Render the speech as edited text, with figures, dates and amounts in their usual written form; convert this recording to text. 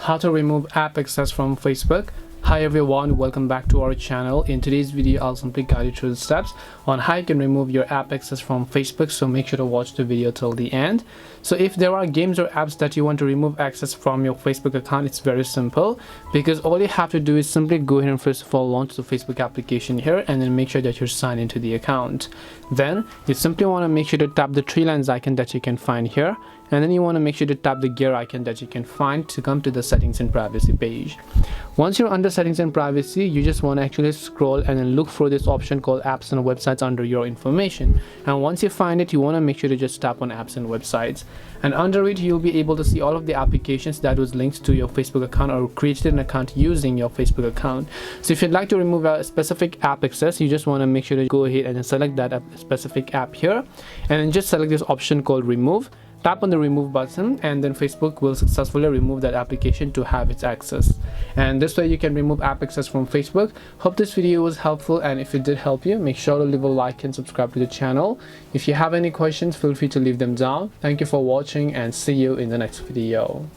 how to remove app access from Facebook. Hi everyone, welcome back to our channel. In today's video I'll simply guide you through the steps on how you can remove your app access from Facebook, so make sure to watch the video till the end. So if there are games or apps that you want to remove access from your Facebook account, it's very simple, because all you have to do is simply go ahead and first of all launch the Facebook application here and then make sure that you're signed into the account. Then you simply want to make sure to tap the three lines icon that you can find here, and then you want to make sure to tap the gear icon that you can find to come to the settings and privacy page. Once you're under settings and privacy, you just want to actually scroll and then look for this option called apps and websites under your information, and once you find it, you want to make sure to just tap on apps and websites, and under it you'll be able to see all of the applications that was linked to your Facebook account or created an account using your Facebook account. So if you'd like to remove a specific app access, you just want to make sure to go ahead and select that specific app here, and then just select this option called remove. Tap on the remove button, and then Facebook will successfully remove that application to have its access. And this way you can remove app access from Facebook. Hope this video was helpful, and if it did help you, make sure to leave a like and subscribe to the channel. If you have any questions, feel free to leave them down. Thank you for watching and see you in the next video.